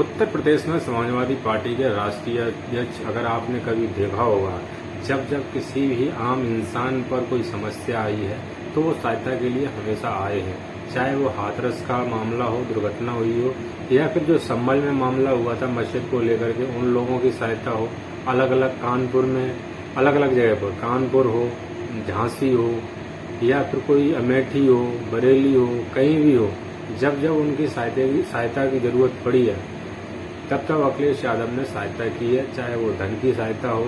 उत्तर प्रदेश में समाजवादी पार्टी के राष्ट्रीय अध्यक्ष अगर आपने कभी देखा होगा, जब जब किसी भी आम इंसान पर कोई समस्या आई है तो वो सहायता के लिए हमेशा आए हैं। चाहे वो हाथरस का मामला हो, दुर्घटना हुई हो, या फिर जो संभल में मामला हुआ था मस्जिद को लेकर के, उन लोगों की सहायता हो। अलग अलग कानपुर में अलग अलग जगह पर, कानपुर हो, झांसी हो, या फिर कोई अमेठी हो, बरेली हो, कहीं भी हो, जब जब उनकी सहायता की जरूरत पड़ी है तब तब अखिलेश यादव ने सहायता की है। चाहे वो धन की सहायता हो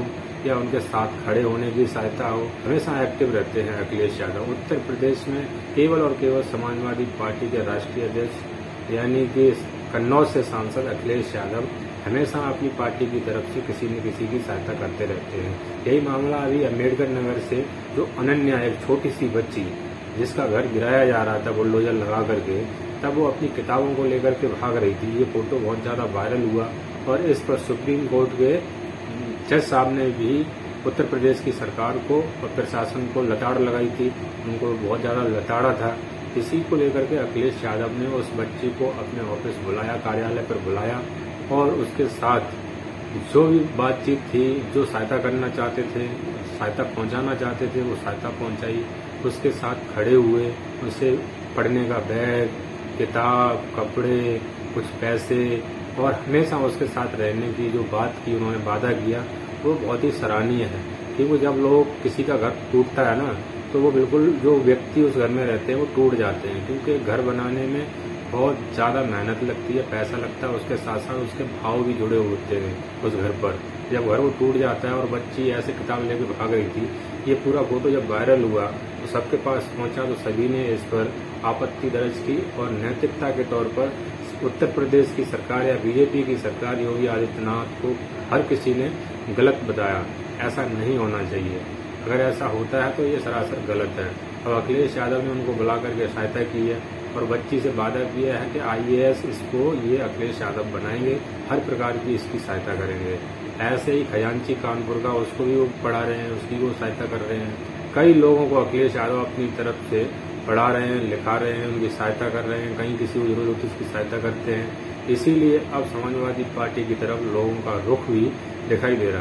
या उनके साथ खड़े होने की सहायता हो, हमेशा एक्टिव रहते हैं अखिलेश यादव। उत्तर प्रदेश में केवल और केवल समाजवादी पार्टी के राष्ट्रीय अध्यक्ष यानी कि कन्नौज से सांसद अखिलेश यादव हमेशा अपनी पार्टी की तरफ से किसी न किसी की सहायता करते रहते हैं। यही मामला अभी अम्बेडकर नगर से जो अनन्या, एक छोटी सी बच्ची जिसका घर गिराया जा रहा था बुलडोजर लगा करके, तब वो अपनी किताबों को लेकर के भाग रही थी। ये फोटो बहुत ज्यादा वायरल हुआ और इस पर सुप्रीम कोर्ट के जज साहब ने भी उत्तर प्रदेश की सरकार को और प्रशासन को लताड़ लगाई थी, उनको बहुत ज्यादा लताड़ा था। इसी को लेकर के अखिलेश यादव ने उस बच्ची को अपने ऑफिस बुलाया, कार्यालय पर बुलाया और उसके साथ जो भी बातचीत थी, जो सहायता करना चाहते थे, सहायता पहुंचाना चाहते थे, वो सहायता पहुंचाई। उसके साथ खड़े हुए, उसे पढ़ने का बैग, किताब, कपड़े, कुछ पैसे और हमेशा उसके साथ रहने की जो बात की, उन्होंने वादा किया, वो बहुत ही सराहनीय है। क्योंकि जब लोग किसी का घर टूटता है ना, तो वो बिल्कुल जो व्यक्ति उस घर में रहते हैं वो टूट जाते हैं, क्योंकि घर बनाने में बहुत ज़्यादा मेहनत लगती है, पैसा लगता है, उसके साथ साथ उसके भाव भी जुड़े होते हैं उस घर पर। जब घर वो टूट जाता है और बच्ची ऐसे किताब लेकर भाग रही थी, ये पूरा फोटो जब वायरल हुआ तो सबके पास पहुंचा, तो सभी ने इस पर आपत्ति दर्ज की और नैतिकता के तौर पर उत्तर प्रदेश की सरकार या बीजेपी की सरकार योगी आदित्यनाथ को हर किसी ने गलत बताया। ऐसा नहीं होना चाहिए। अगर ऐसा होता है तो ये सरासर गलत है। और अखिलेश यादव ने उनको बुला करके सहायता की है और बच्ची से वादा किया है कि IAS इसको ये अखिलेश यादव बनाएंगे, हर प्रकार की इसकी सहायता करेंगे। ऐसे ही खजांची कानपुर का, उसको भी वो पढ़ा रहे हैं, उसकी वो सहायता कर रहे हैं। कई लोगों को अखिलेश यादव अपनी तरफ से पढ़ा रहे हैं, लिखा रहे हैं, उनकी सहायता कर रहे हैं। कहीं किसी को जरूरत होती है उसकी सहायता करते हैं। इसीलिए अब समाजवादी पार्टी की तरफ लोगों का रुख भी दिखाई दे रहा है।